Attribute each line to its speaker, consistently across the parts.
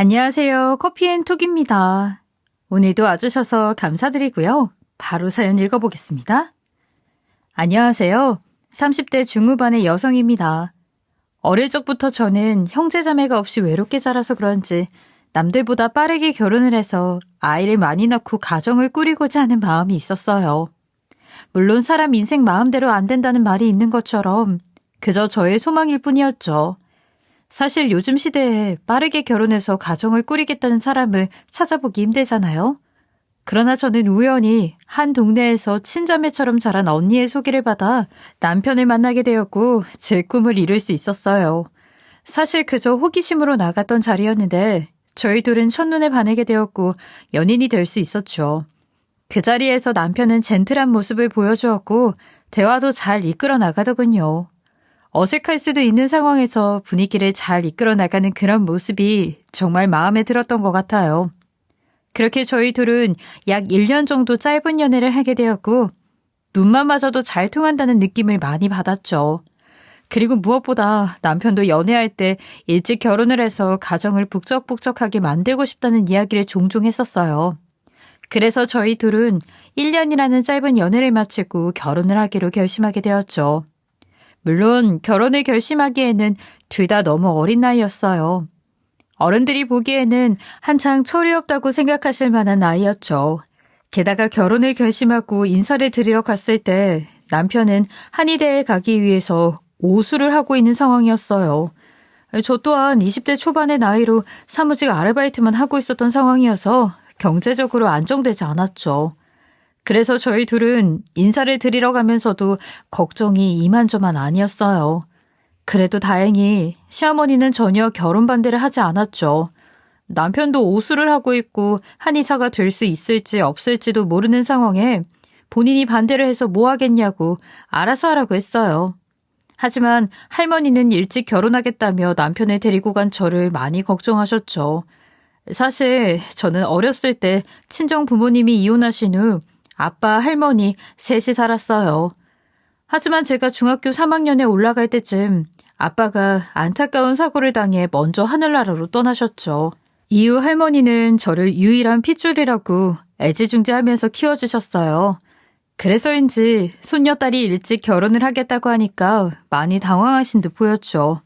Speaker 1: 안녕하세요. 커피앤톡입니다. 오늘도 와주셔서 감사드리고요. 바로 사연 읽어보겠습니다. 안녕하세요. 30대 중후반의 여성입니다. 어릴 적부터 저는 형제자매가 없이 외롭게 자라서 그런지 남들보다 빠르게 결혼을 해서 아이를 많이 낳고 가정을 꾸리고자 하는 마음이 있었어요. 물론 사람 인생 마음대로 안 된다는 말이 있는 것처럼 그저 저의 소망일 뿐이었죠. 사실 요즘 시대에 빠르게 결혼해서 가정을 꾸리겠다는 사람을 찾아보기 힘들잖아요. 그러나 저는 우연히 한 동네에서 친자매처럼 자란 언니의 소개를 받아 남편을 만나게 되었고 제 꿈을 이룰 수 있었어요. 사실 그저 호기심으로 나갔던 자리였는데 저희 둘은 첫눈에 반하게 되었고 연인이 될 수 있었죠. 그 자리에서 남편은 젠틀한 모습을 보여주었고 대화도 잘 이끌어 나가더군요. 어색할 수도 있는 상황에서 분위기를 잘 이끌어 나가는 그런 모습이 정말 마음에 들었던 것 같아요. 그렇게 저희 둘은 약 1년 정도 짧은 연애를 하게 되었고 눈만 맞아도 잘 통한다는 느낌을 많이 받았죠. 그리고 무엇보다 남편도 연애할 때 일찍 결혼을 해서 가정을 북적북적하게 만들고 싶다는 이야기를 종종 했었어요. 그래서 저희 둘은 1년이라는 짧은 연애를 마치고 결혼을 하기로 결심하게 되었죠. 물론 결혼을 결심하기에는 둘 다 너무 어린 나이였어요. 어른들이 보기에는 한창 철이 없다고 생각하실 만한 나이였죠. 게다가 결혼을 결심하고 인사를 드리러 갔을 때 남편은 한의대에 가기 위해서 오수를 하고 있는 상황이었어요. 저 또한 20대 초반의 나이로 사무직 아르바이트만 하고 있었던 상황이어서 경제적으로 안정되지 않았죠. 그래서 저희 둘은 인사를 드리러 가면서도 걱정이 이만저만 아니었어요. 그래도 다행히 시어머니는 전혀 결혼 반대를 하지 않았죠. 남편도 오수를 하고 있고 한의사가 될 수 있을지 없을지도 모르는 상황에 본인이 반대를 해서 뭐 하겠냐고 알아서 하라고 했어요. 하지만 할머니는 일찍 결혼하겠다며 남편을 데리고 간 저를 많이 걱정하셨죠. 사실 저는 어렸을 때 친정 부모님이 이혼하신 후 아빠, 할머니 셋이 살았어요. 하지만 제가 중학교 3학년에 올라갈 때쯤 아빠가 안타까운 사고를 당해 먼저 하늘나라로 떠나셨죠. 이후 할머니는 저를 유일한 핏줄이라고 애지중지하면서 키워주셨어요. 그래서인지 손녀딸이 일찍 결혼을 하겠다고 하니까 많이 당황하신 듯 보였죠.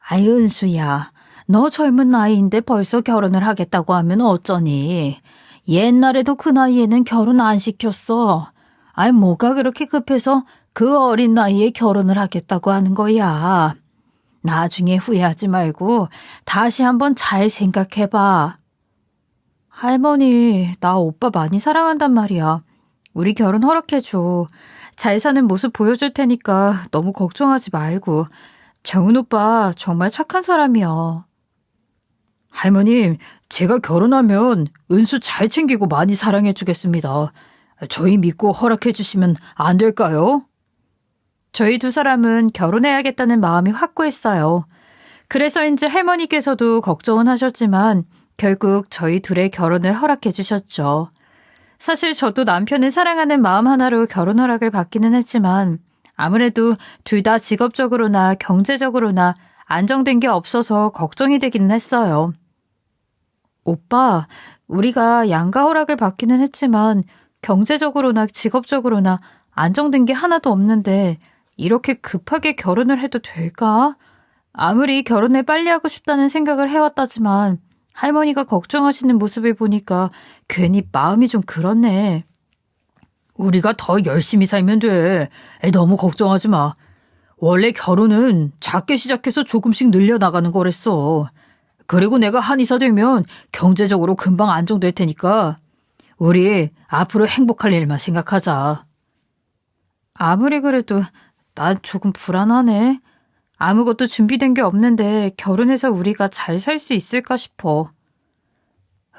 Speaker 1: 아이 은수야, 너 젊은 나이인데 벌써 결혼을 하겠다고 하면 어쩌니? 옛날에도 그 나이에는 결혼 안 시켰어. 아이 뭐가 그렇게 급해서 그 어린 나이에 결혼을 하겠다고 하는 거야. 나중에 후회하지 말고 다시 한번 잘 생각해봐. 할머니, 나 오빠 많이 사랑한단 말이야. 우리 결혼 허락해줘. 잘 사는 모습 보여줄 테니까 너무 걱정하지 말고. 정은 오빠 정말 착한 사람이야. 할머님, 제가 결혼하면 은수 잘 챙기고 많이 사랑해 주겠습니다. 저희 믿고 허락해 주시면 안 될까요? 저희 두 사람은 결혼해야겠다는 마음이 확고했어요. 그래서인지 할머니께서도 걱정은 하셨지만 결국 저희 둘의 결혼을 허락해 주셨죠. 사실 저도 남편을 사랑하는 마음 하나로 결혼 허락을 받기는 했지만 아무래도 둘 다 직업적으로나 경제적으로나 안정된 게 없어서 걱정이 되기는 했어요. 오빠, 우리가 양가 허락을 받기는 했지만 경제적으로나 직업적으로나 안정된 게 하나도 없는데 이렇게 급하게 결혼을 해도 될까? 아무리 결혼을 빨리 하고 싶다는 생각을 해왔다지만 할머니가 걱정하시는 모습을 보니까 괜히 마음이 좀 그렇네. 우리가 더 열심히 살면 돼. 너무 걱정하지 마. 원래 결혼은 작게 시작해서 조금씩 늘려나가는 거랬어. 그리고 내가 한의사 되면 경제적으로 금방 안정될 테니까 우리 앞으로 행복할 일만 생각하자. 아무리 그래도 난 조금 불안하네. 아무것도 준비된 게 없는데 결혼해서 우리가 잘 살 수 있을까 싶어.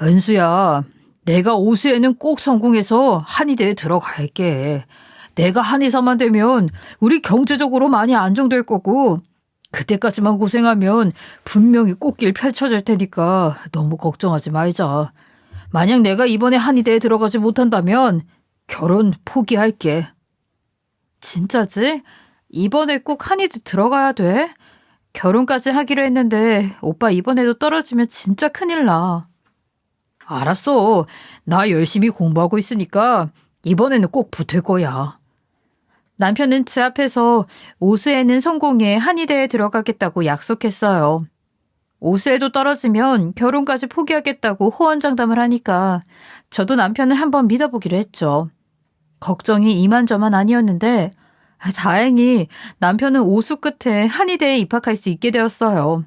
Speaker 1: 은수야, 내가 오수에는 꼭 성공해서 한의대에 들어갈게. 내가 한의사만 되면 우리 경제적으로 많이 안정될 거고 그때까지만 고생하면 분명히 꽃길 펼쳐질 테니까 너무 걱정하지 말자. 만약 내가 이번에 한의대에 들어가지 못한다면 결혼 포기할게. 진짜지? 이번에 꼭 한의대 들어가야 돼? 결혼까지 하기로 했는데 오빠 이번에도 떨어지면 진짜 큰일 나. 알았어. 나 열심히 공부하고 있으니까 이번에는 꼭 붙을 거야. 남편은 제 앞에서 오수에는 성공해 한의대에 들어가겠다고 약속했어요. 오수에도 떨어지면 결혼까지 포기하겠다고 호언장담을 하니까 저도 남편을 한번 믿어보기로 했죠. 걱정이 이만저만 아니었는데 다행히 남편은 오수 끝에 한의대에 입학할 수 있게 되었어요.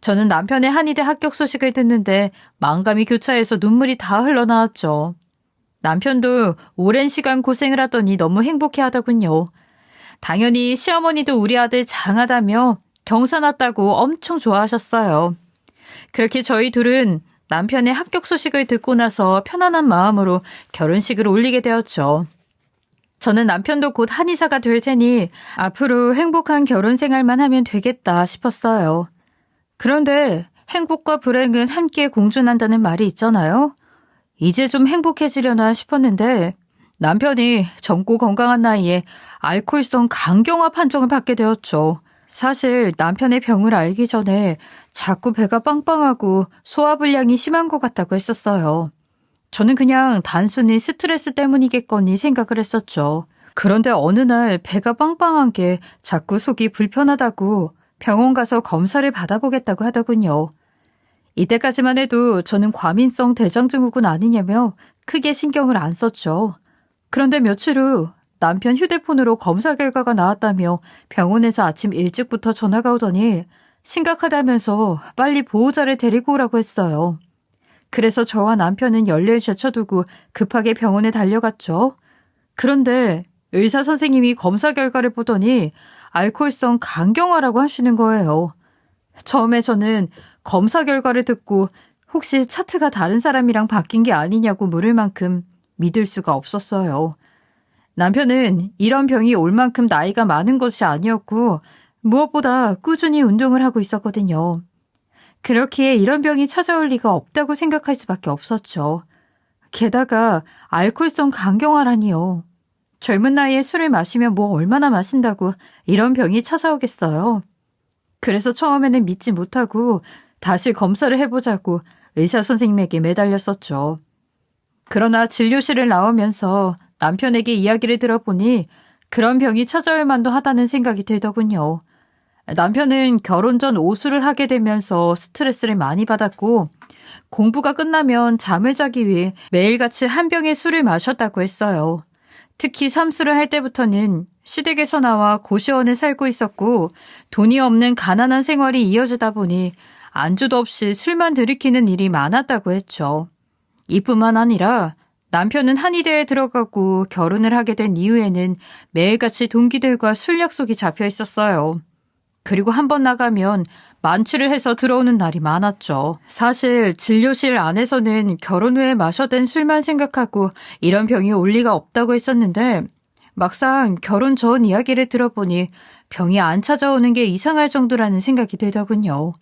Speaker 1: 저는 남편의 한의대 합격 소식을 듣는데 만감이 교차해서 눈물이 다 흘러나왔죠. 남편도 오랜 시간 고생을 하더니 너무 행복해하더군요. 당연히 시어머니도 우리 아들 장하다며 경사 났다고 엄청 좋아하셨어요. 그렇게 저희 둘은 남편의 합격 소식을 듣고 나서 편안한 마음으로 결혼식을 올리게 되었죠. 저는 남편도 곧 한의사가 될 테니 앞으로 행복한 결혼 생활만 하면 되겠다 싶었어요. 그런데 행복과 불행은 함께 공존한다는 말이 있잖아요. 이제 좀 행복해지려나 싶었는데 남편이 젊고 건강한 나이에 알코올성 간경화 판정을 받게 되었죠. 사실 남편의 병을 알기 전에 자꾸 배가 빵빵하고 소화불량이 심한 것 같다고 했었어요. 저는 그냥 단순히 스트레스 때문이겠거니 생각을 했었죠. 그런데 어느 날 배가 빵빵한 게 자꾸 속이 불편하다고 병원 가서 검사를 받아보겠다고 하더군요. 이때까지만 해도 저는 과민성 대장증후군 아니냐며 크게 신경을 안 썼죠. 그런데 며칠 후 남편 휴대폰으로 검사 결과가 나왔다며 병원에서 아침 일찍부터 전화가 오더니 심각하다면서 빨리 보호자를 데리고 오라고 했어요. 그래서 저와 남편은 연료에 제쳐두고 급하게 병원에 달려갔죠. 그런데 의사 선생님이 검사 결과를 보더니 알코올성 간경화라고 하시는 거예요. 처음에 저는 검사 결과를 듣고 혹시 차트가 다른 사람이랑 바뀐 게 아니냐고 물을 만큼 믿을 수가 없었어요. 남편은 이런 병이 올 만큼 나이가 많은 것이 아니었고 무엇보다 꾸준히 운동을 하고 있었거든요. 그렇기에 이런 병이 찾아올 리가 없다고 생각할 수밖에 없었죠. 게다가 알코올성 간경화라니요. 젊은 나이에 술을 마시면 뭐 얼마나 마신다고 이런 병이 찾아오겠어요. 그래서 처음에는 믿지 못하고 다시 검사를 해보자고 의사 선생님에게 매달렸었죠. 그러나 진료실을 나오면서 남편에게 이야기를 들어보니 그런 병이 찾아올 만도 하다는 생각이 들더군요. 남편은 결혼 전 오수를 하게 되면서 스트레스를 많이 받았고 공부가 끝나면 잠을 자기 위해 매일같이 한 병의 술을 마셨다고 했어요. 특히 삼수를 할 때부터는 시댁에서 나와 고시원에 살고 있었고 돈이 없는 가난한 생활이 이어지다 보니 안주도 없이 술만 들이키는 일이 많았다고 했죠. 이뿐만 아니라 남편은 한의대에 들어가고 결혼을 하게 된 이후에는 매일같이 동기들과 술 약속이 잡혀 있었어요. 그리고 한 번 나가면 만취를 해서 들어오는 날이 많았죠. 사실 진료실 안에서는 결혼 후에 마셔댄 술만 생각하고 이런 병이 올 리가 없다고 했었는데 막상 결혼 전 이야기를 들어보니 병이 안 찾아오는 게 이상할 정도라는 생각이 들더군요.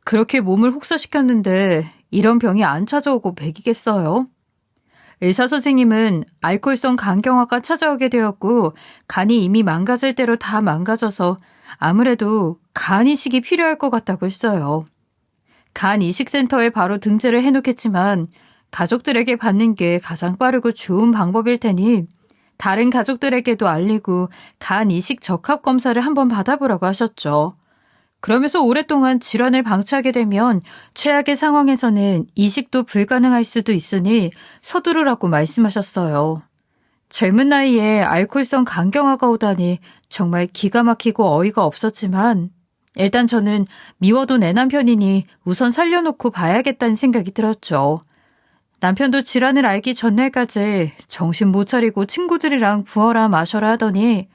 Speaker 1: 그렇게 몸을 혹사시켰는데 이런 병이 안 찾아오고 백이겠어요? 의사 선생님은 알코올성 간경화가 찾아오게 되었고 간이 이미 망가질 대로 다 망가져서 아무래도 간 이식이 필요할 것 같다고 했어요. 간 이식센터에 바로 등재를 해놓겠지만 가족들에게 받는 게 가장 빠르고 좋은 방법일 테니 다른 가족들에게도 알리고 간 이식 적합 검사를 한번 받아보라고 하셨죠. 그러면서 오랫동안 질환을 방치하게 되면 최악의 상황에서는 이식도 불가능할 수도 있으니 서두르라고 말씀하셨어요. 젊은 나이에 알코올성 간경화가 오다니 정말 기가 막히고 어이가 없었지만 일단 저는 미워도 내 남편이니 우선 살려놓고 봐야겠다는 생각이 들었죠. 남편도 질환을 알기 전날까지 정신 못 차리고 친구들이랑 부어라 마셔라 하더니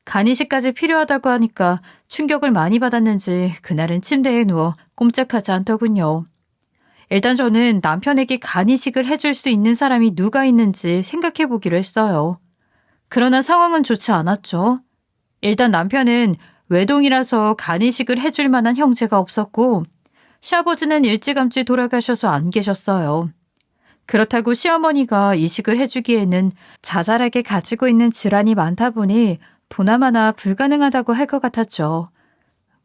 Speaker 1: 간이식까지 필요하다고 하니까 충격을 많이 받았는지 그날은 침대에 누워 꼼짝하지 않더군요. 일단 저는 남편에게 간이식을 해줄 수 있는 사람이 누가 있는지 생각해 보기로 했어요. 그러나 상황은 좋지 않았죠. 일단 남편은 외동이라서 간이식을 해줄 만한 형제가 없었고 시아버지는 일찌감치 돌아가셔서 안 계셨어요. 그렇다고 시어머니가 이식을 해주기에는 자잘하게 가지고 있는 질환이 많다 보니 보나마나 불가능하다고 할 것 같았죠.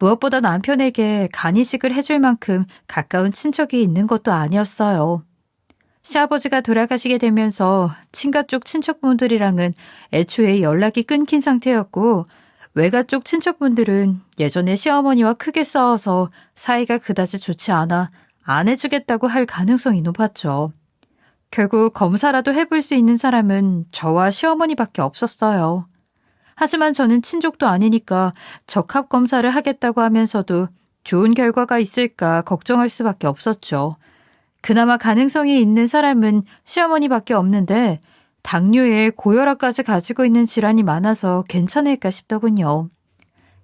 Speaker 1: 무엇보다 남편에게 간이식을 해줄 만큼 가까운 친척이 있는 것도 아니었어요. 시아버지가 돌아가시게 되면서 친가 쪽 친척분들이랑은 애초에 연락이 끊긴 상태였고 외가 쪽 친척분들은 예전에 시어머니와 크게 싸워서 사이가 그다지 좋지 않아 안 해주겠다고 할 가능성이 높았죠. 결국 검사라도 해볼 수 있는 사람은 저와 시어머니밖에 없었어요. 하지만 저는 친족도 아니니까 적합검사를 하겠다고 하면서도 좋은 결과가 있을까 걱정할 수밖에 없었죠. 그나마 가능성이 있는 사람은 시어머니밖에 없는데 당뇨에 고혈압까지 가지고 있는 질환이 많아서 괜찮을까 싶더군요.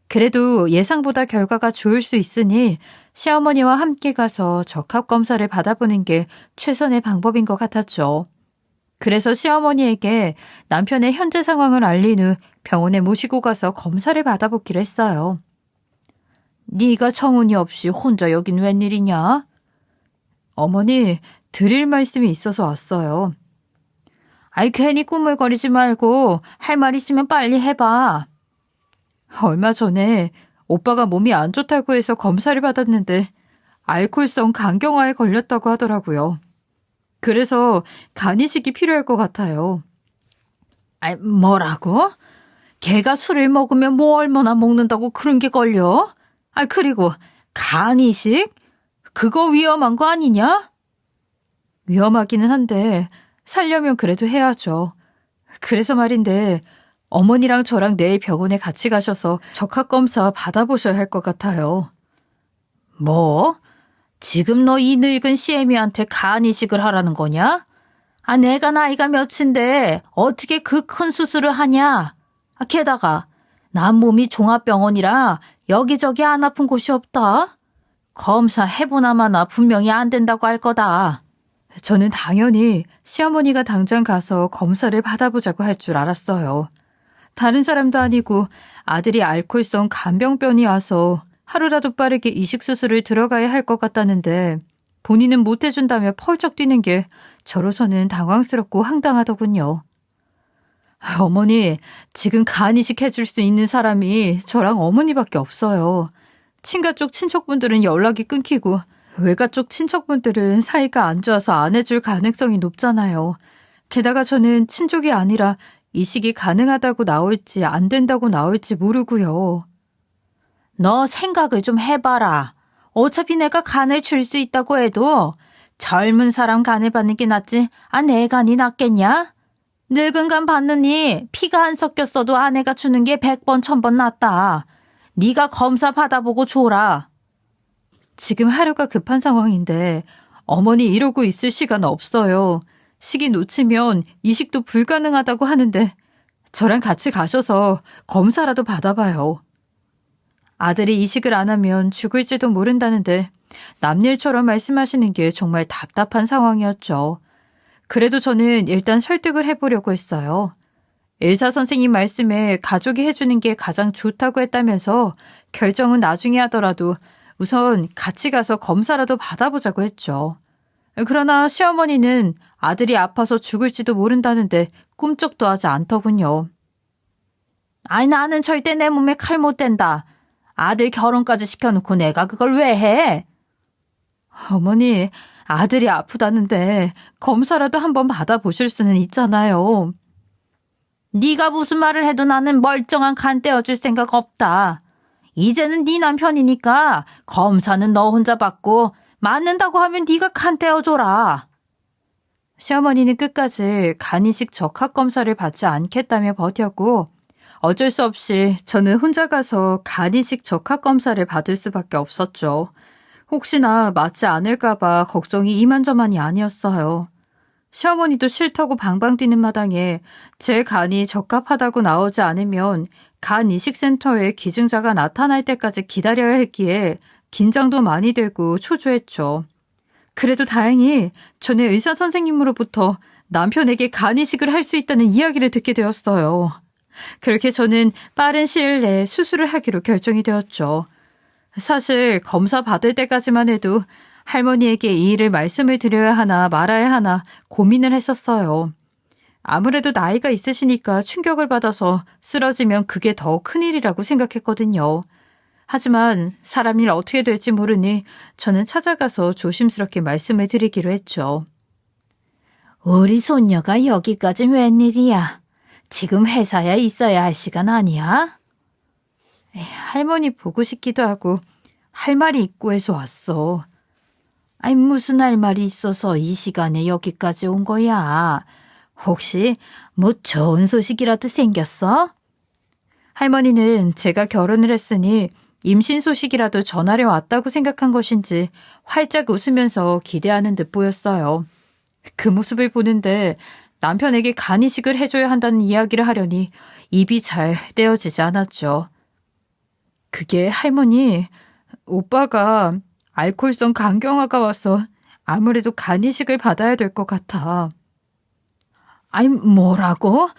Speaker 1: 그래도 예상보다 결과가 좋을 수 있으니 시어머니와 함께 가서 적합검사를 받아보는 게 최선의 방법인 것 같았죠. 그래서 시어머니에게 남편의 현재 상황을 알린 후 병원에 모시고 가서 검사를 받아보기로 했어요. 네가 청혼이 없이 혼자 여긴 웬일이냐? 어머니, 드릴 말씀이 있어서 왔어요. 아이, 괜히 꾸물거리지 말고 할 말 있으면 빨리 해봐. 얼마 전에 오빠가 몸이 안 좋다고 해서 검사를 받았는데 알코올성 간경화에 걸렸다고 하더라고요. 그래서 간이식이 필요할 것 같아요. 아이, 뭐라고? 걔가 술을 먹으면 뭐 얼마나 먹는다고 그런 게 걸려? 아, 그리고 간이식? 그거 위험한 거 아니냐? 위험하기는 한데 살려면 그래도 해야죠. 그래서 말인데 어머니랑 저랑 내일 병원에 같이 가셔서 적합검사 받아보셔야 할 것 같아요. 뭐? 지금 너 이 늙은 시애미한테 간이식을 하라는 거냐? 아, 내가 나이가 몇인데 어떻게 그 큰 수술을 하냐? 아, 게다가 난 몸이 종합병원이라 여기저기 안 아픈 곳이 없다. 검사 해보나 마나 분명히 안 된다고 할 거다. 저는 당연히 시어머니가 당장 가서 검사를 받아보자고 할 줄 알았어요. 다른 사람도 아니고 아들이 알코올성 간병변이 와서 하루라도 빠르게 이식수술을 들어가야 할 것 같다는데 본인은 못해준다며 펄쩍 뛰는 게 저로서는 당황스럽고 황당하더군요. 어머니, 지금 간이식 해줄 수 있는 사람이 저랑 어머니밖에 없어요. 친가 쪽 친척분들은 연락이 끊기고 외가 쪽 친척분들은 사이가 안 좋아서 안 해줄 가능성이 높잖아요. 게다가 저는 친족이 아니라 이식이 가능하다고 나올지 안 된다고 나올지 모르고요. 너 생각을 좀 해봐라. 어차피 내가 간을 줄 수 있다고 해도 젊은 사람 간을 받는 게 낫지 내 간이 낫겠냐? 늙은 간 받느니 피가 안 섞였어도 아내가 주는 게 100번 1000번 낫다. 네가 검사 받아보고 줘라. 지금 하루가 급한 상황인데 어머니 이러고 있을 시간 없어요. 시기 놓치면 이식도 불가능하다고 하는데 저랑 같이 가셔서 검사라도 받아봐요. 아들이 이식을 안 하면 죽을지도 모른다는데 남일처럼 말씀하시는 게 정말 답답한 상황이었죠. 그래도 저는 일단 설득을 해보려고 했어요. 의사 선생님 말씀에 가족이 해주는 게 가장 좋다고 했다면서 결정은 나중에 하더라도 우선 같이 가서 검사라도 받아보자고 했죠. 그러나 시어머니는 아들이 아파서 죽을지도 모른다는데 꿈쩍도 하지 않더군요. 아니, 나는 절대 내 몸에 칼 못 댄다. 아들 결혼까지 시켜놓고 내가 그걸 왜 해? 어머니, 아들이 아프다는데 검사라도 한번 받아보실 수는 있잖아요. 네가 무슨 말을 해도 나는 멀쩡한 간 떼어줄 생각 없다. 이제는 네 남편이니까 검사는 너 혼자 받고 맞는다고 하면 네가 간 떼어줘라. 시어머니는 끝까지 간이식 적합검사를 받지 않겠다며 버텼고 어쩔 수 없이 저는 혼자 가서 간이식 적합검사를 받을 수밖에 없었죠. 혹시나 맞지 않을까 봐 걱정이 이만저만이 아니었어요. 시어머니도 싫다고 방방 뛰는 마당에 제 간이 적합하다고 나오지 않으면 간 이식센터에 기증자가 나타날 때까지 기다려야 했기에 긴장도 많이 되고 초조했죠. 그래도 다행히 저는 의사 선생님으로부터 남편에게 간 이식을 할 수 있다는 이야기를 듣게 되었어요. 그렇게 저는 빠른 시일 내에 수술을 하기로 결정이 되었죠. 사실 검사 받을 때까지만 해도 할머니에게 이 일을 말씀을 드려야 하나 말아야 하나 고민을 했었어요. 아무래도 나이가 있으시니까 충격을 받아서 쓰러지면 그게 더 큰일이라고 생각했거든요. 하지만 사람 일 어떻게 될지 모르니 저는 찾아가서 조심스럽게 말씀을 드리기로 했죠. 우리 손녀가 여기까지 웬일이야? 지금 회사에 있어야 할 시간 아니야? 할머니 보고 싶기도 하고 할 말이 있고 해서 왔어. 아니, 무슨 할 말이 있어서 이 시간에 여기까지 온 거야? 혹시 뭐 좋은 소식이라도 생겼어? 할머니는 제가 결혼을 했으니 임신 소식이라도 전하려 왔다고 생각한 것인지 활짝 웃으면서 기대하는 듯 보였어요. 그 모습을 보는데 남편에게 간이식을 해줘야 한다는 이야기를 하려니 입이 잘 떼어지지 않았죠. 그게 할머니, 오빠가 알코올성 간경화가 와서 아무래도 간이식을 받아야 될 것 같아. 아니, 뭐라고?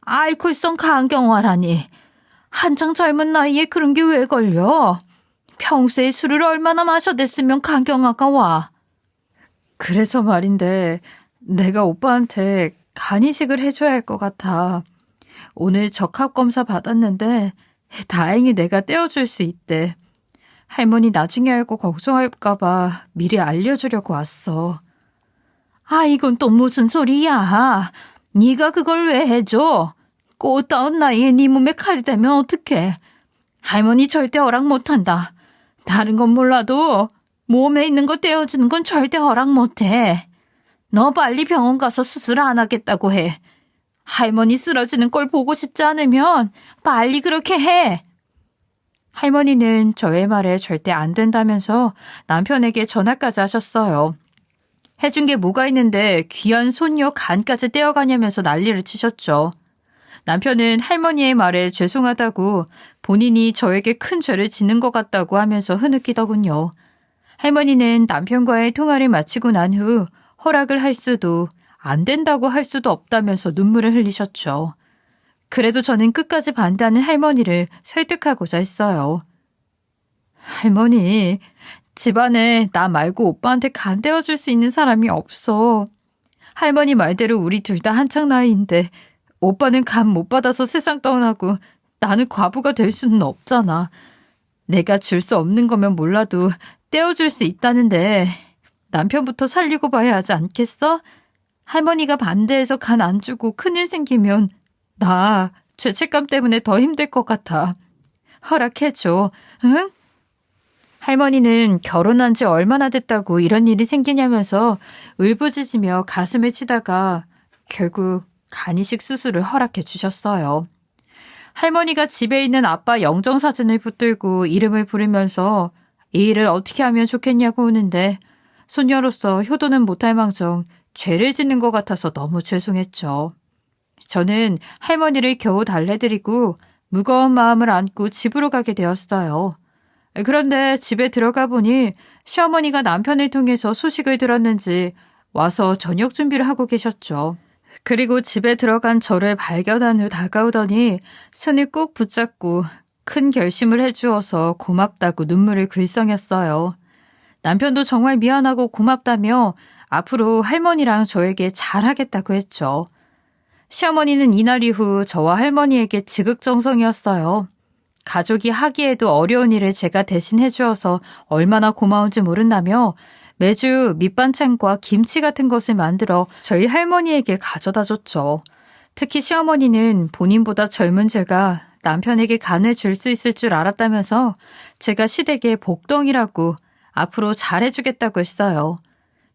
Speaker 1: 알코올성 간경화라니. 한창 젊은 나이에 그런 게 왜 걸려? 평소에 술을 얼마나 마셔댔으면 간경화가 와. 그래서 말인데 내가 오빠한테 간이식을 해줘야 할 것 같아. 오늘 적합검사 받았는데 다행히 내가 떼어줄 수 있대. 할머니 나중에 알고 걱정할까 봐 미리 알려주려고 왔어. 아, 이건 또 무슨 소리야? 네가 그걸 왜 해줘? 꽃다운 나이에 네 몸에 칼이 되면 어떡해? 할머니 절대 허락 못한다. 다른 건 몰라도 몸에 있는 거 떼어주는 건 절대 허락 못해. 너 빨리 병원 가서 수술 안 하겠다고 해. 할머니 쓰러지는 걸 보고 싶지 않으면 빨리 그렇게 해. 할머니는 저의 말에 절대 안 된다면서 남편에게 전화까지 하셨어요. 해준 게 뭐가 있는데 귀한 손녀 간까지 떼어가냐면서 난리를 치셨죠. 남편은 할머니의 말에 죄송하다고 본인이 저에게 큰 죄를 짓는 것 같다고 하면서 흐느끼더군요. 할머니는 남편과의 통화를 마치고 난 후 허락을 할 수도 안 된다고 할 수도 없다면서 눈물을 흘리셨죠. 그래도 저는 끝까지 반대하는 할머니를 설득하고자 했어요. 할머니, 집안에 나 말고 오빠한테 간 떼어줄 수 있는 사람이 없어. 할머니 말대로 우리 둘 다 한창 나이인데 오빠는 간 못 받아서 세상 떠나고 나는 과부가 될 수는 없잖아. 내가 줄 수 없는 거면 몰라도 떼어줄 수 있다는데 남편부터 살리고 봐야 하지 않겠어? 할머니가 반대해서 간 안 주고 큰일 생기면 나 죄책감 때문에 더 힘들 것 같아. 허락해줘, 응? 할머니는 결혼한 지 얼마나 됐다고 이런 일이 생기냐면서 울부짖으며 가슴을 치다가 결국 간이식 수술을 허락해 주셨어요. 할머니가 집에 있는 아빠 영정사진을 붙들고 이름을 부르면서 이 일을 어떻게 하면 좋겠냐고 우는데 손녀로서 효도는 못할 망정 죄를 짓는 것 같아서 너무 죄송했죠. 저는 할머니를 겨우 달래드리고 무거운 마음을 안고 집으로 가게 되었어요. 그런데 집에 들어가 보니 시어머니가 남편을 통해서 소식을 들었는지 와서 저녁 준비를 하고 계셨죠. 그리고 집에 들어간 저를 발견한 후 다가오더니 손을 꼭 붙잡고 큰 결심을 해주어서 고맙다고 눈물을 글썽였어요. 남편도 정말 미안하고 고맙다며 앞으로 할머니랑 저에게 잘하겠다고 했죠. 시어머니는 이날 이후 저와 할머니에게 지극정성이었어요. 가족이 하기에도 어려운 일을 제가 대신 해주어서 얼마나 고마운지 모른다며 매주 밑반찬과 김치 같은 것을 만들어 저희 할머니에게 가져다 줬죠. 특히 시어머니는 본인보다 젊은 제가 남편에게 간을 줄 수 있을 줄 알았다면서 제가 시댁의 복덩이라고 앞으로 잘해주겠다고 했어요.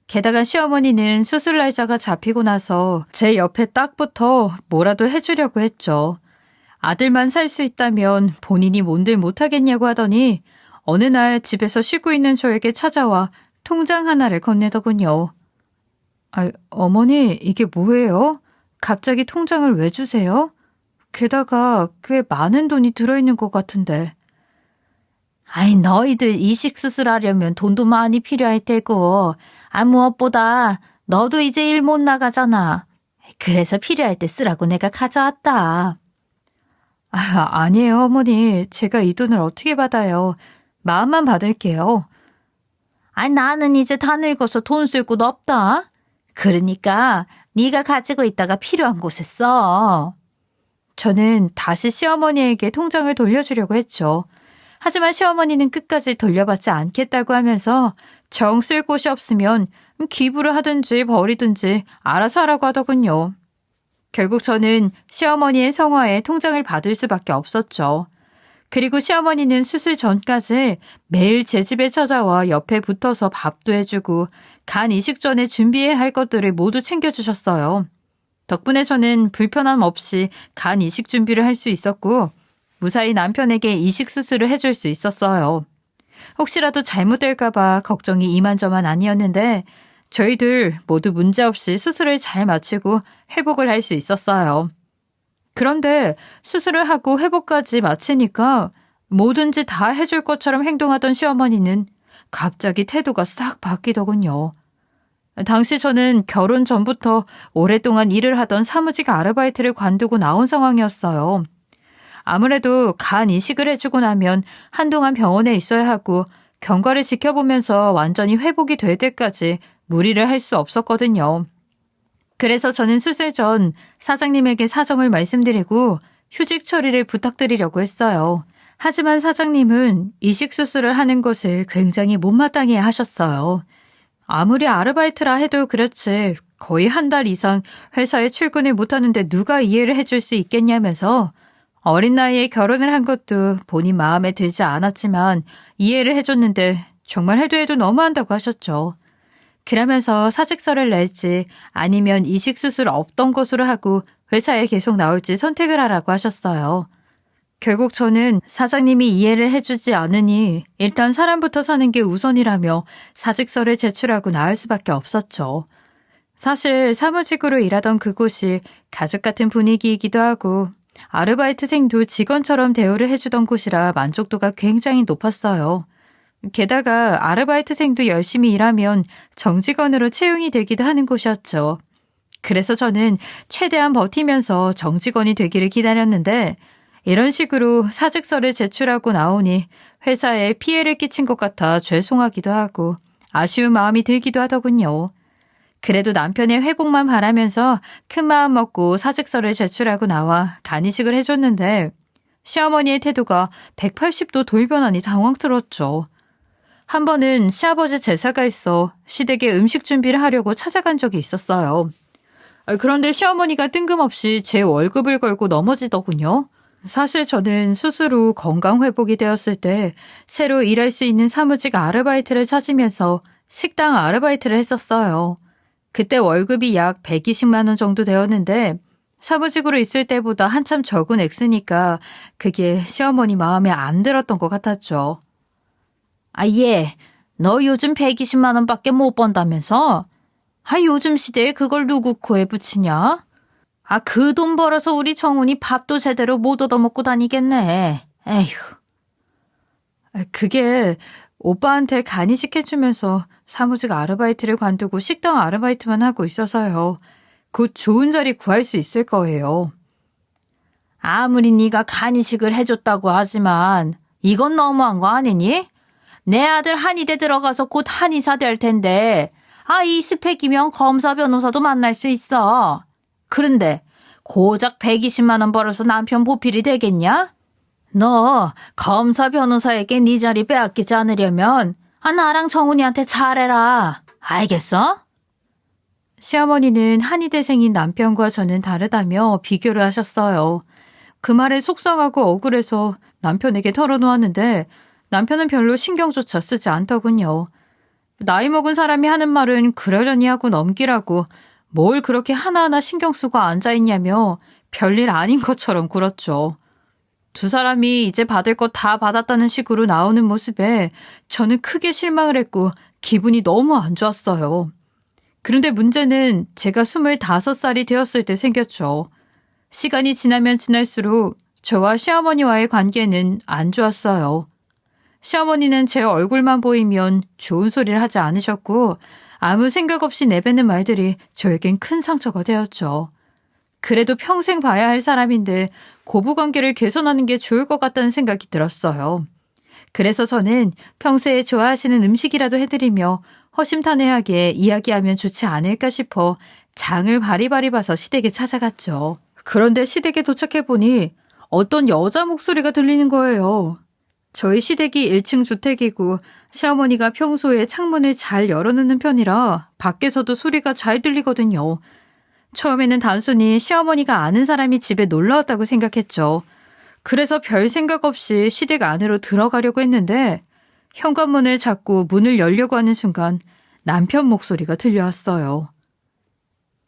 Speaker 1: 게다가 시어머니는 수술 날짜가 잡히고 나서 제 옆에 딱 붙어 뭐라도 해주려고 했죠. 아들만 살 수 있다면 본인이 뭔들 못하겠냐고 하더니 어느 날 집에서 쉬고 있는 저에게 찾아와 통장 하나를 건네더군요. 어머니, 이게 뭐예요? 갑자기 통장을 왜 주세요? 게다가 꽤 많은 돈이 들어있는 것 같은데. 너희들 이식 수술하려면 돈도 많이 필요할 테고, 무엇보다 너도 이제 일 못 나가잖아. 그래서 필요할 때 쓰라고 내가 가져왔다. 아니에요, 어머니. 제가 이 돈을 어떻게 받아요? 마음만 받을게요. 나는 이제 다 늙어서 돈 쓸 곳 없다. 그러니까 네가 가지고 있다가 필요한 곳에 써. 저는 다시 시어머니에게 통장을 돌려주려고 했죠. 하지만 시어머니는 끝까지 돌려받지 않겠다고 하면서 정 쓸 곳이 없으면 기부를 하든지 버리든지 알아서 하라고 하더군요. 결국 저는 시어머니의 성화에 통장을 받을 수밖에 없었죠. 그리고 시어머니는 수술 전까지 매일 제 집에 찾아와 옆에 붙어서 밥도 해주고 간 이식 전에 준비해야 할 것들을 모두 챙겨주셨어요. 덕분에 저는 불편함 없이 간 이식 준비를 할 수 있었고 무사히 남편에게 이식 수술을 해줄 수 있었어요. 혹시라도 잘못될까봐 걱정이 이만저만 아니었는데 저희들 모두 문제없이 수술을 잘 마치고 회복을 할 수 있었어요. 그런데 수술을 하고 회복까지 마치니까 뭐든지 다 해줄 것처럼 행동하던 시어머니는 갑자기 태도가 싹 바뀌더군요. 당시 저는 결혼 전부터 오랫동안 일을 하던 사무직 아르바이트를 관두고 나온 상황이었어요. 아무래도 간 이식을 해주고 나면 한동안 병원에 있어야 하고 경과를 지켜보면서 완전히 회복이 될 때까지 무리를 할 수 없었거든요. 그래서 저는 수술 전 사장님에게 사정을 말씀드리고 휴직 처리를 부탁드리려고 했어요. 하지만 사장님은 이식 수술을 하는 것을 굉장히 못마땅해 하셨어요. 아무리 아르바이트라 해도 그렇지 거의 한 달 이상 회사에 출근을 못하는데 누가 이해를 해줄 수 있겠냐면서 어린 나이에 결혼을 한 것도 본인 마음에 들지 않았지만 이해를 해줬는데 정말 해도 너무한다고 하셨죠. 그러면서 사직서를 낼지 아니면 이식 수술 없던 것으로 하고 회사에 계속 나올지 선택을 하라고 하셨어요. 결국 저는 사장님이 이해를 해주지 않으니 일단 사람부터 사는 게 우선이라며 사직서를 제출하고 나올 수밖에 없었죠. 사실 사무직으로 일하던 그곳이 가족 같은 분위기이기도 하고 아르바이트생도 직원처럼 대우를 해주던 곳이라 만족도가 굉장히 높았어요. 게다가 아르바이트생도 열심히 일하면 정직원으로 채용이 되기도 하는 곳이었죠. 그래서 저는 최대한 버티면서 정직원이 되기를 기다렸는데 이런 식으로 사직서를 제출하고 나오니 회사에 피해를 끼친 것 같아 죄송하기도 하고 아쉬운 마음이 들기도 하더군요. 그래도 남편의 회복만 바라면서 큰 마음 먹고 사직서를 제출하고 나와 간이식을 해줬는데 시어머니의 태도가 180도 돌변하니 당황스러웠죠. 한 번은 시아버지 제사가 있어 시댁에 음식 준비를 하려고 찾아간 적이 있었어요. 그런데 시어머니가 뜬금없이 제 월급을 걸고 넘어지더군요. 사실 저는 수술 후 건강 회복이 되었을 때 새로 일할 수 있는 사무직 아르바이트를 찾으면서 식당 아르바이트를 했었어요. 그때 월급이 약 120만 원 정도 되었는데 사무직으로 있을 때보다 한참 적은 액수니까 그게 시어머니 마음에 안 들었던 것 같았죠. 얘, 너 요즘 120만 원밖에 못 번다면서? 요즘 시대에 그걸 누구 코에 붙이냐? 그 돈 벌어서 우리 정훈이 밥도 제대로 못 얻어먹고 다니겠네. 에휴. 그게 오빠한테 간이식 해주면서 사무직 아르바이트를 관두고 식당 아르바이트만 하고 있어서요. 곧 좋은 자리 구할 수 있을 거예요. 아무리 네가 간이식을 해줬다고 하지만 이건 너무한 거 아니니? 내 아들 한의대 들어가서 곧 한의사 될 텐데 이 스펙이면 검사 변호사도 만날 수 있어. 그런데 고작 120만 원 벌어서 남편 보필이 되겠냐? 너 검사 변호사에게 네 자리 빼앗기지 않으려면 나랑 정훈이한테 잘해라. 알겠어? 시어머니는 한의대생인 남편과 저는 다르다며 비교를 하셨어요. 그 말에 속상하고 억울해서 남편에게 털어놓았는데 남편은 별로 신경조차 쓰지 않더군요. 나이 먹은 사람이 하는 말은 그러려니 하고 넘기라고 뭘 그렇게 하나하나 신경 쓰고 앉아있냐며 별일 아닌 것처럼 굴었죠. 두 사람이 이제 받을 거 다 받았다는 식으로 나오는 모습에 저는 크게 실망을 했고 기분이 너무 안 좋았어요. 그런데 문제는 제가 25살이 되었을 때 생겼죠. 시간이 지나면 지날수록 저와 시어머니와의 관계는 안 좋았어요. 시어머니는 제 얼굴만 보이면 좋은 소리를 하지 않으셨고 아무 생각 없이 내뱉는 말들이 저에겐 큰 상처가 되었죠. 그래도 평생 봐야 할 사람인데 고부관계를 개선하는 게 좋을 것 같다는 생각이 들었어요. 그래서 저는 평소에 좋아하시는 음식이라도 해드리며 허심탄회하게 이야기하면 좋지 않을까 싶어 장을 바리바리 봐서 시댁에 찾아갔죠. 그런데 시댁에 도착해보니 어떤 여자 목소리가 들리는 거예요. 저희 시댁이 1층 주택이고 시어머니가 평소에 창문을 잘 열어놓는 편이라 밖에서도 소리가 잘 들리거든요. 처음에는 단순히 시어머니가 아는 사람이 집에 놀러 왔다고 생각했죠. 그래서 별 생각 없이 시댁 안으로 들어가려고 했는데 현관문을 잡고 문을 열려고 하는 순간 남편 목소리가 들려왔어요.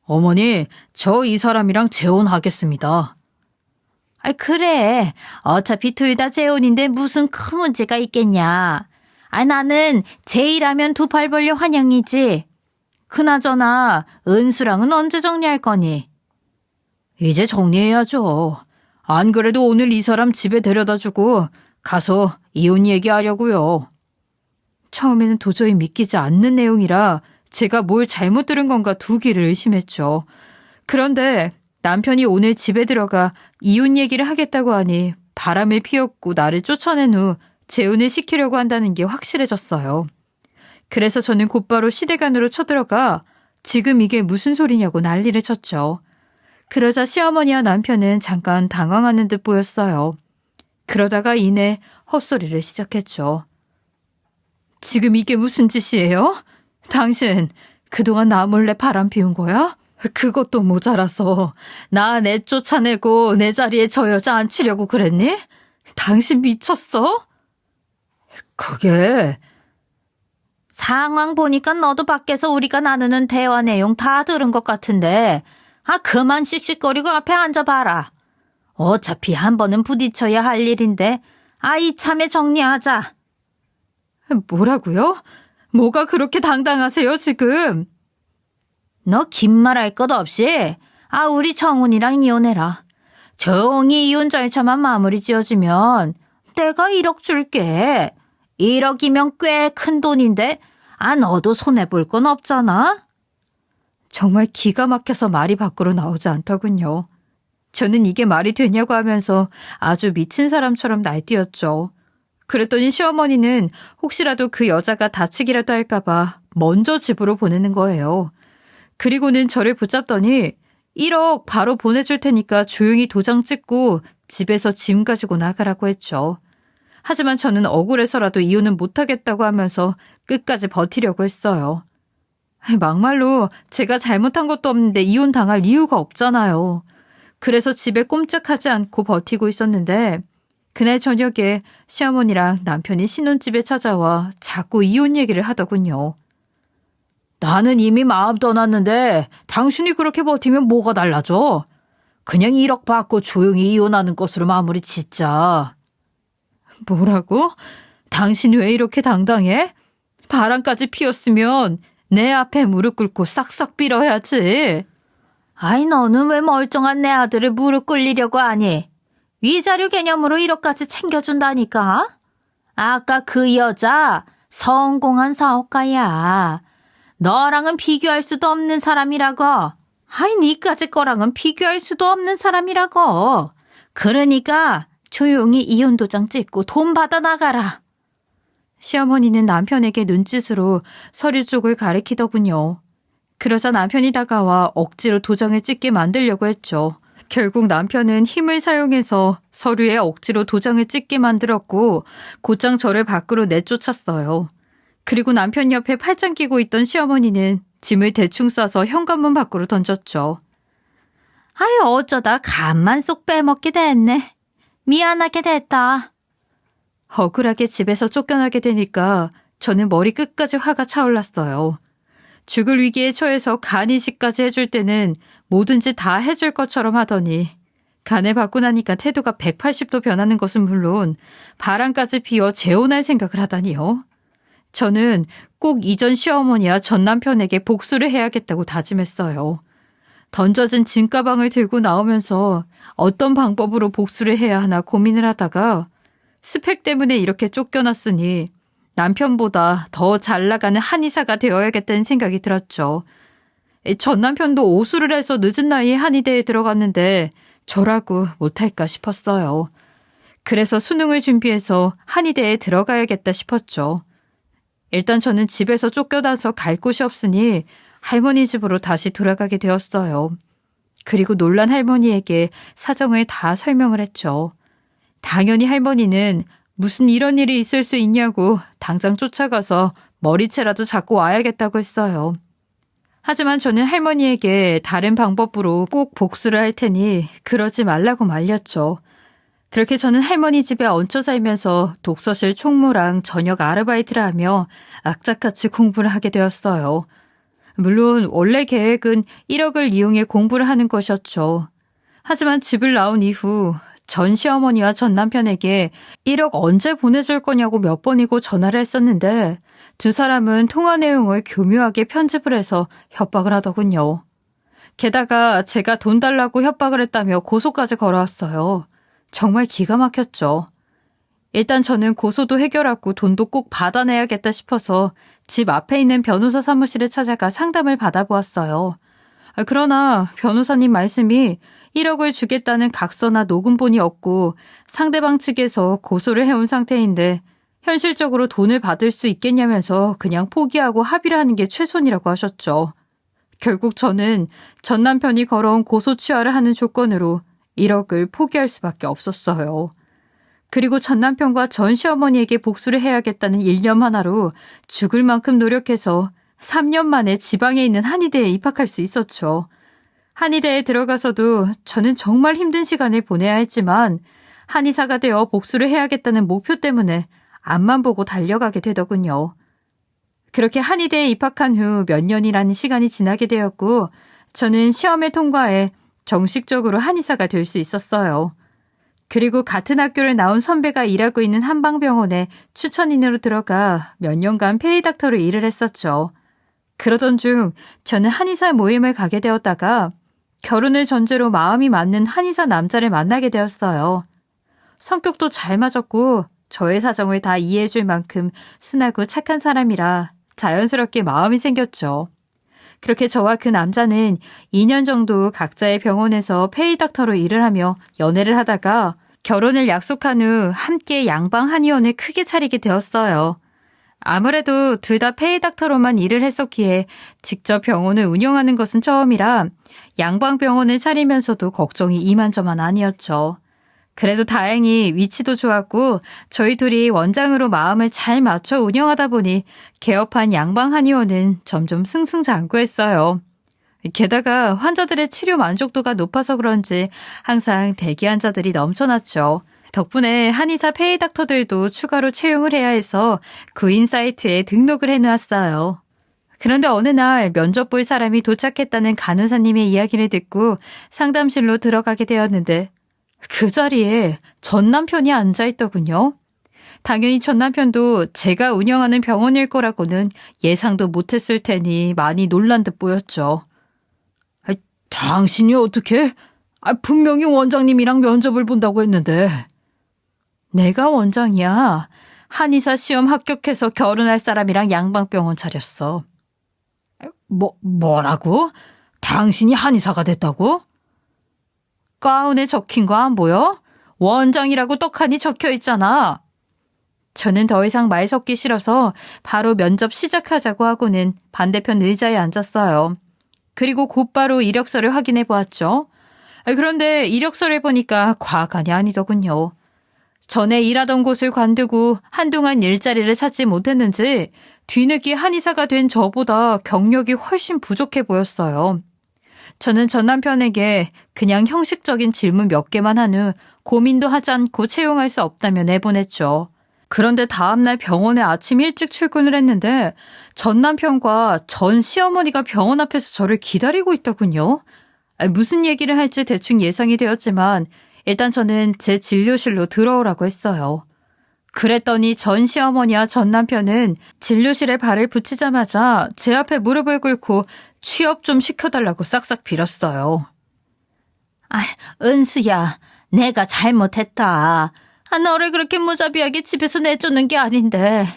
Speaker 1: 어머니, 저 이 사람이랑 재혼하겠습니다.
Speaker 2: 그래. 어차피 둘 다 재혼인데 무슨 큰 문제가 있겠냐. 나는 제이라면 두 팔 벌려 환영이지. 그나저나 은수랑은 언제 정리할 거니?
Speaker 1: 이제 정리해야죠. 안 그래도 오늘 이 사람 집에 데려다주고 가서 이혼 얘기하려고요. 처음에는 도저히 믿기지 않는 내용이라 제가 뭘 잘못 들은 건가 두 귀를 의심했죠. 그런데 남편이 오늘 집에 들어가 이혼 얘기를 하겠다고 하니 바람을 피웠고 나를 쫓아낸 후 재혼을 시키려고 한다는 게 확실해졌어요. 그래서 저는 곧바로 시댁 안으로 쳐들어가 지금 이게 무슨 소리냐고 난리를 쳤죠. 그러자 시어머니와 남편은 잠깐 당황하는 듯 보였어요. 그러다가 이내 헛소리를 시작했죠. 지금 이게 무슨 짓이에요? 당신 그동안 나 몰래 바람 피운 거야? 그것도 모자라서 나 내쫓아내고 내 자리에 저 여자 앉히려고 그랬니? 당신 미쳤어? 그게...
Speaker 2: 상황 보니까 너도 밖에서 우리가 나누는 대화 내용 다 들은 것 같은데 그만 씩씩거리고 앞에 앉아봐라. 어차피 한 번은 부딪혀야 할 일인데 이참에 정리하자.
Speaker 1: 뭐라고요? 뭐가 그렇게 당당하세요 지금?
Speaker 2: 너 긴 말할 것 없이 우리 정훈이랑 이혼해라. 조용히 이혼 절차만 마무리 지어주면 내가 1억 줄게. 1억이면 꽤 큰 돈인데 너도 손해볼 건 없잖아.
Speaker 1: 정말 기가 막혀서 말이 밖으로 나오지 않더군요. 저는 이게 말이 되냐고 하면서 아주 미친 사람처럼 날뛰었죠. 그랬더니 시어머니는 혹시라도 그 여자가 다치기라도 할까봐 먼저 집으로 보내는 거예요. 그리고는 저를 붙잡더니 1억 바로 보내줄 테니까 조용히 도장 찍고 집에서 짐 가지고 나가라고 했죠. 하지만 저는 억울해서라도 이혼은 못하겠다고 하면서 끝까지 버티려고 했어요. 막말로 제가 잘못한 것도 없는데 이혼 당할 이유가 없잖아요. 그래서 집에 꼼짝하지 않고 버티고 있었는데 그날 저녁에 시어머니랑 남편이 신혼집에 찾아와 자꾸 이혼 얘기를 하더군요. 나는 이미 마음 떠났는데 당신이 그렇게 버티면 뭐가 달라져? 그냥 1억 받고 조용히 이혼하는 것으로 마무리 짓자. 뭐라고? 당신 왜 이렇게 당당해? 바람까지 피웠으면 내 앞에 무릎 꿇고 싹싹 빌어야지.
Speaker 2: 너는 왜 멀쩡한 내 아들을 무릎 꿇리려고 하니? 위자료 개념으로 1억까지 챙겨준다니까? 아까 그 여자 성공한 사업가야. 너랑은 비교할 수도 없는 사람이라고. 니까지 거랑은 비교할 수도 없는 사람이라고. 그러니까 조용히 이혼 도장 찍고 돈 받아 나가라.
Speaker 1: 시어머니는 남편에게 눈짓으로 서류 쪽을 가리키더군요. 그러자 남편이 다가와 억지로 도장을 찍게 만들려고 했죠. 결국 남편은 힘을 사용해서 서류에 억지로 도장을 찍게 만들었고 곧장 저를 밖으로 내쫓았어요. 그리고 남편 옆에 팔짱 끼고 있던 시어머니는 짐을 대충 싸서 현관문 밖으로 던졌죠.
Speaker 2: 어쩌다 간만 쏙 빼먹게 됐네. 미안하게 됐다.
Speaker 1: 억울하게 집에서 쫓겨나게 되니까 저는 머리 끝까지 화가 차올랐어요. 죽을 위기에 처해서 간 이식까지 해줄 때는 뭐든지 다 해줄 것처럼 하더니 간을 받고 나니까 태도가 180도 변하는 것은 물론 바람까지 피워 재혼할 생각을 하다니요. 저는 꼭 이전 시어머니와 전 남편에게 복수를 해야겠다고 다짐했어요. 던져진 짐가방을 들고 나오면서 어떤 방법으로 복수를 해야 하나 고민을 하다가 스펙 때문에 이렇게 쫓겨났으니 남편보다 더 잘 나가는 한의사가 되어야겠다는 생각이 들었죠. 전 남편도 오수를 해서 늦은 나이에 한의대에 들어갔는데 저라고 못할까 싶었어요. 그래서 수능을 준비해서 한의대에 들어가야겠다 싶었죠. 일단 저는 집에서 쫓겨나서 갈 곳이 없으니 할머니 집으로 다시 돌아가게 되었어요. 그리고 놀란 할머니에게 사정을 다 설명을 했죠. 당연히 할머니는 무슨 이런 일이 있을 수 있냐고 당장 쫓아가서 머리채라도 잡고 와야겠다고 했어요. 하지만 저는 할머니에게 다른 방법으로 꼭 복수를 할 테니 그러지 말라고 말렸죠. 그렇게 저는 할머니 집에 얹혀 살면서 독서실 총무랑 저녁 아르바이트를 하며 악착같이 공부를 하게 되었어요. 물론 원래 계획은 1억을 이용해 공부를 하는 것이었죠. 하지만 집을 나온 이후 전 시어머니와 전 남편에게 1억 언제 보내줄 거냐고 몇 번이고 전화를 했었는데 두 사람은 통화 내용을 교묘하게 편집을 해서 협박을 하더군요. 게다가 제가 돈 달라고 협박을 했다며 고소까지 걸어왔어요. 정말 기가 막혔죠. 일단 저는 고소도 해결하고 돈도 꼭 받아내야겠다 싶어서 집 앞에 있는 변호사 사무실에 찾아가 상담을 받아보았어요. 그러나 변호사님 말씀이 1억을 주겠다는 각서나 녹음본이 없고 상대방 측에서 고소를 해온 상태인데 현실적으로 돈을 받을 수 있겠냐면서 그냥 포기하고 합의를 하는 게 최선이라고 하셨죠. 결국 저는 전 남편이 걸어온 고소 취하를 하는 조건으로 1억을 포기할 수밖에 없었어요. 그리고 전 남편과 전 시어머니에게 복수를 해야겠다는 일념 하나로 죽을 만큼 노력해서 3년 만에 지방에 있는 한의대에 입학할 수 있었죠. 한의대에 들어가서도 저는 정말 힘든 시간을 보내야 했지만 한의사가 되어 복수를 해야겠다는 목표 때문에 앞만 보고 달려가게 되더군요. 그렇게 한의대에 입학한 후 몇 년이라는 시간이 지나게 되었고 저는 시험을 통과해 정식적으로 한의사가 될 수 있었어요. 그리고 같은 학교를 나온 선배가 일하고 있는 한방병원에 추천인으로 들어가 몇 년간 페이닥터로 일을 했었죠. 그러던 중 저는 한의사 모임을 가게 되었다가 결혼을 전제로 마음이 맞는 한의사 남자를 만나게 되었어요. 성격도 잘 맞았고 저의 사정을 다 이해해줄 만큼 순하고 착한 사람이라 자연스럽게 마음이 생겼죠. 그렇게 저와 그 남자는 2년 정도 각자의 병원에서 페이닥터로 일을 하며 연애를 하다가 결혼을 약속한 후 함께 양방 한의원을 크게 차리게 되었어요. 아무래도 둘 다 페이닥터로만 일을 했었기에 직접 병원을 운영하는 것은 처음이라 양방병원을 차리면서도 걱정이 이만저만 아니었죠. 그래도 다행히 위치도 좋았고 저희 둘이 원장으로 마음을 잘 맞춰 운영하다 보니 개업한 양방한의원은 점점 승승장구했어요. 게다가 환자들의 치료 만족도가 높아서 그런지 항상 대기 환자들이 넘쳐났죠. 덕분에 한의사 페이닥터들도 추가로 채용을 해야 해서 구인 사이트에 등록을 해놓았어요. 그런데 어느 날 면접 볼 사람이 도착했다는 간호사님의 이야기를 듣고 상담실로 들어가게 되었는데 그 자리에 전 남편이 앉아있더군요. 당연히 전 남편도 제가 운영하는 병원일 거라고는 예상도 못했을 테니 많이 놀란 듯 보였죠. 당신이 어떻게? 분명히 원장님이랑 면접을 본다고 했는데. 내가 원장이야. 한의사 시험 합격해서 결혼할 사람이랑 양방병원 차렸어. 뭐라고? 당신이 한의사가 됐다고? 가운에 적힌 거 안 보여? 원장이라고 떡하니 적혀 있잖아. 저는 더 이상 말 섞기 싫어서 바로 면접 시작하자고 하고는 반대편 의자에 앉았어요. 그리고 곧바로 이력서를 확인해 보았죠. 그런데 이력서를 보니까 과간이 아니더군요. 전에 일하던 곳을 관두고 한동안 일자리를 찾지 못했는지 뒤늦게 한의사가 된 저보다 경력이 훨씬 부족해 보였어요. 저는 전 남편에게 그냥 형식적인 질문 몇 개만 한 후 고민도 하지 않고 채용할 수 없다며 내보냈죠. 그런데 다음날 병원에 아침 일찍 출근을 했는데 전 남편과 전 시어머니가 병원 앞에서 저를 기다리고 있더군요. 무슨 얘기를 할지 대충 예상이 되었지만 일단 저는 제 진료실로 들어오라고 했어요. 그랬더니 전 시어머니와 전 남편은 진료실에 발을 붙이자마자 제 앞에 무릎을 꿇고 취업 좀 시켜달라고 싹싹 빌었어요.
Speaker 2: 은수야, 내가 잘못했다. 너를 그렇게 무자비하게 집에서 내쫓는 게 아닌데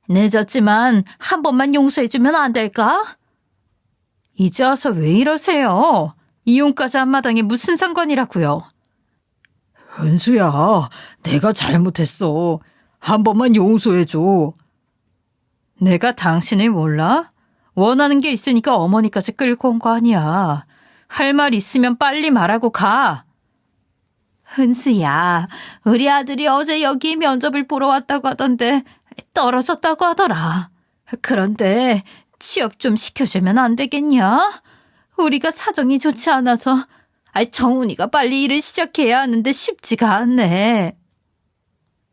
Speaker 2: 늦었지만 한 번만 용서해주면 안 될까?
Speaker 1: 이제 와서 왜 이러세요? 이혼까지 한 마당에 무슨 상관이라고요?
Speaker 3: 은수야, 내가 잘못했어. 한 번만 용서해줘.
Speaker 1: 내가 당신을 몰라? 원하는 게 있으니까 어머니까지 끌고 온 거 아니야. 할 말 있으면 빨리 말하고 가.
Speaker 2: 은수야, 우리 아들이 어제 여기 면접을 보러 왔다고 하던데 떨어졌다고 하더라. 그런데 취업 좀 시켜주면 안 되겠냐? 우리가 사정이 좋지 않아서 정훈이가 빨리 일을 시작해야 하는데 쉽지가 않네.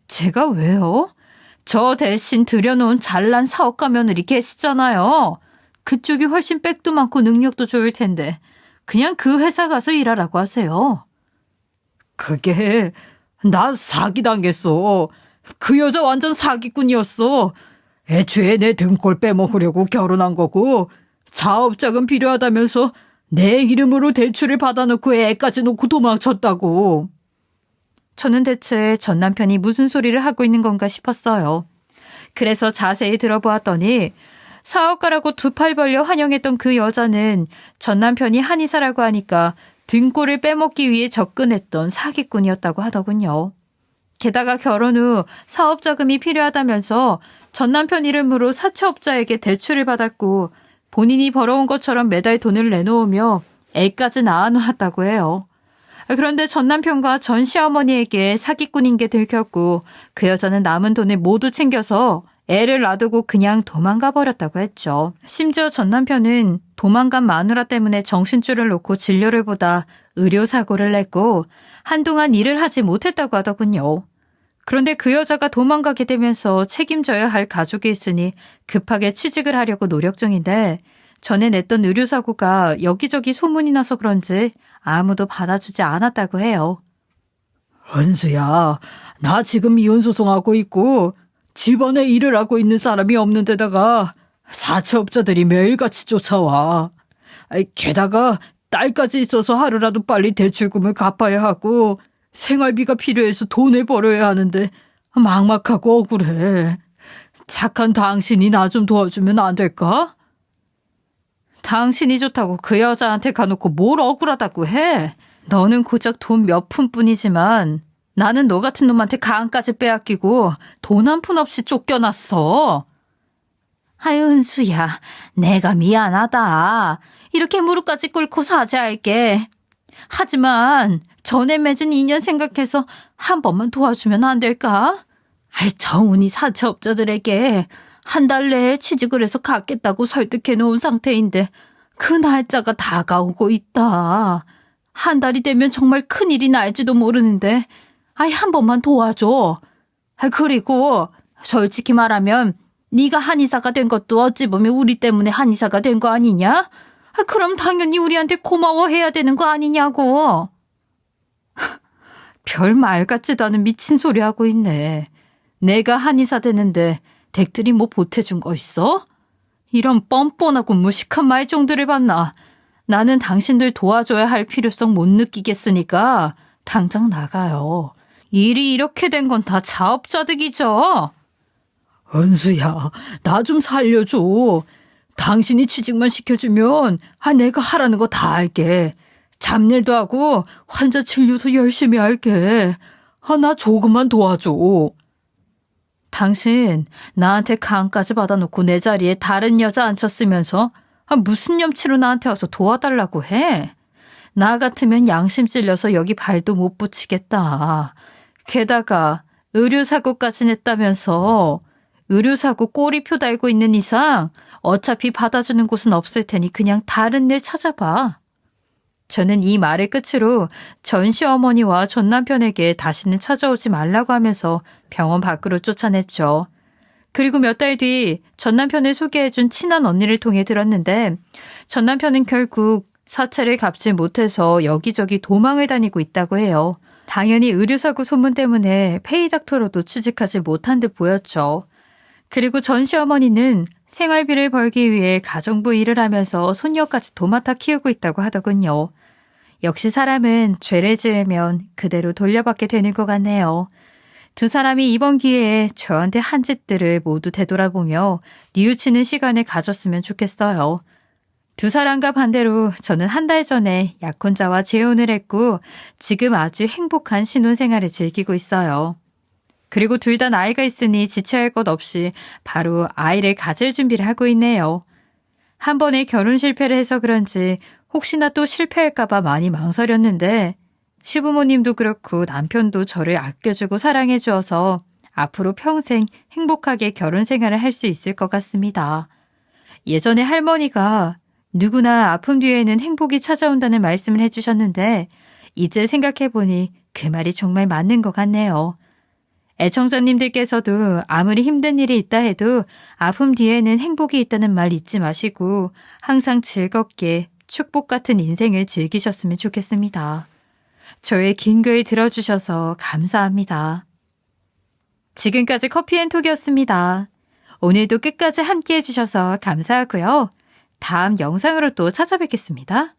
Speaker 1: 제가 왜요? 저 대신 들여놓은 잘난 사업가 며느리 계시잖아요. 그쪽이 훨씬 백도 많고 능력도 좋을 텐데 그냥 그 회사 가서 일하라고 하세요.
Speaker 3: 그게 나 사기당했어. 그 여자 완전 사기꾼이었어. 애초에 내 등골 빼먹으려고 결혼한 거고 사업자금 필요하다면서 내 이름으로 대출을 받아놓고 애까지 놓고 도망쳤다고.
Speaker 1: 저는 대체 전 남편이 무슨 소리를 하고 있는 건가 싶었어요. 그래서 자세히 들어보았더니 사업가라고 두 팔 벌려 환영했던 그 여자는 전 남편이 한의사라고 하니까 등골을 빼먹기 위해 접근했던 사기꾼이었다고 하더군요. 게다가 결혼 후 사업 자금이 필요하다면서 전 남편 이름으로 사채업자에게 대출을 받았고 본인이 벌어온 것처럼 매달 돈을 내놓으며 애까지 낳아놓았다고 해요. 그런데 전 남편과 전 시어머니에게 사기꾼인 게 들켰고 그 여자는 남은 돈을 모두 챙겨서 애를 놔두고 그냥 도망가 버렸다고 했죠. 심지어 전 남편은 도망간 마누라 때문에 정신줄을 놓고 진료를 보다 의료사고를 냈고 한동안 일을 하지 못했다고 하더군요. 그런데 그 여자가 도망가게 되면서 책임져야 할 가족이 있으니 급하게 취직을 하려고 노력 중인데 전에 냈던 의료사고가 여기저기 소문이 나서 그런지 아무도 받아주지 않았다고 해요.
Speaker 3: 은수야, 나 지금 이혼소송하고 있고 집안에 일을 하고 있는 사람이 없는 데다가 사채업자들이 매일같이 쫓아와. 게다가 딸까지 있어서 하루라도 빨리 대출금을 갚아야 하고 생활비가 필요해서 돈을 벌어야 하는데 막막하고 억울해. 착한 당신이 나 좀 도와주면 안 될까?
Speaker 1: 당신이 좋다고 그 여자한테 가놓고 뭘 억울하다고 해. 너는 고작 돈 몇 푼뿐이지만 나는 너 같은 놈한테 가안까지 빼앗기고 돈 한 푼 없이 쫓겨났어.
Speaker 2: 아유, 은수야, 내가 미안하다. 이렇게 무릎까지 꿇고 사죄할게. 하지만 전에 맺은 인연 생각해서 한 번만 도와주면 안 될까? 정훈이 사채업자들에게 한 달 내에 취직을 해서 갖겠다고 설득해 놓은 상태인데 그 날짜가 다가오고 있다. 한 달이 되면 정말 큰일이 날지도 모르는데 한 번만 도와줘. 그리고 솔직히 말하면 네가 한의사가 된 것도 어찌 보면 우리 때문에 한의사가 된 거 아니냐? 그럼 당연히 우리한테 고마워해야 되는 거 아니냐고.
Speaker 1: 별 말 같지도 않은 미친 소리 하고 있네. 내가 한의사 되는데 댁들이 뭐 보태준 거 있어? 이런 뻔뻔하고 무식한 말종들을 봤나. 나는 당신들 도와줘야 할 필요성 못 느끼겠으니까 당장 나가요. 일이 이렇게 된 건 다 자업자득이죠.
Speaker 3: 은수야, 나 좀 살려줘. 당신이 취직만 시켜주면 내가 하라는 거 다 할게. 잡일도 하고 환자 진료도 열심히 할게. 나 조금만 도와줘.
Speaker 1: 당신 나한테 가안까지 받아놓고 내 자리에 다른 여자 앉혔으면서 무슨 염치로 나한테 와서 도와달라고 해? 나 같으면 양심 찔려서 여기 발도 못 붙이겠다. 게다가 의료사고까지 냈다면서. 의료사고 꼬리표 달고 있는 이상 어차피 받아주는 곳은 없을 테니 그냥 다른 일 찾아봐. 저는 이 말을 끝으로 전 시어머니와 전 남편에게 다시는 찾아오지 말라고 하면서 병원 밖으로 쫓아냈죠. 그리고 몇 달 뒤 전 남편을 소개해준 친한 언니를 통해 들었는데 전 남편은 결국 사채를 갚지 못해서 여기저기 도망을 다니고 있다고 해요. 당연히 의료사고 소문 때문에 페이닥터로도 취직하지 못한 듯 보였죠. 그리고 전 시어머니는 생활비를 벌기 위해 가정부 일을 하면서 손녀까지 도맡아 키우고 있다고 하더군요. 역시 사람은 죄를 지으면 그대로 돌려받게 되는 것 같네요. 두 사람이 이번 기회에 저한테 한 짓들을 모두 되돌아보며 뉘우치는 시간을 가졌으면 좋겠어요. 두 사람과 반대로 저는 한 달 전에 약혼자와 재혼을 했고 지금 아주 행복한 신혼생활을 즐기고 있어요. 그리고 둘 다 나이가 있으니 지체할 것 없이 바로 아이를 가질 준비를 하고 있네요. 한 번에 결혼 실패를 해서 그런지 혹시나 또 실패할까 봐 많이 망설였는데 시부모님도 그렇고 남편도 저를 아껴주고 사랑해 주어서 앞으로 평생 행복하게 결혼 생활을 할 수 있을 것 같습니다. 예전에 할머니가 누구나 아픔 뒤에는 행복이 찾아온다는 말씀을 해주셨는데 이제 생각해보니 그 말이 정말 맞는 것 같네요. 애청자님들께서도 아무리 힘든 일이 있다 해도 아픔 뒤에는 행복이 있다는 말 잊지 마시고 항상 즐겁게 축복 같은 인생을 즐기셨으면 좋겠습니다. 저의 긴 글 들어주셔서 감사합니다. 지금까지 커피앤톡이었습니다. 오늘도 끝까지 함께 해주셔서 감사하고요. 다음 영상으로 또 찾아뵙겠습니다.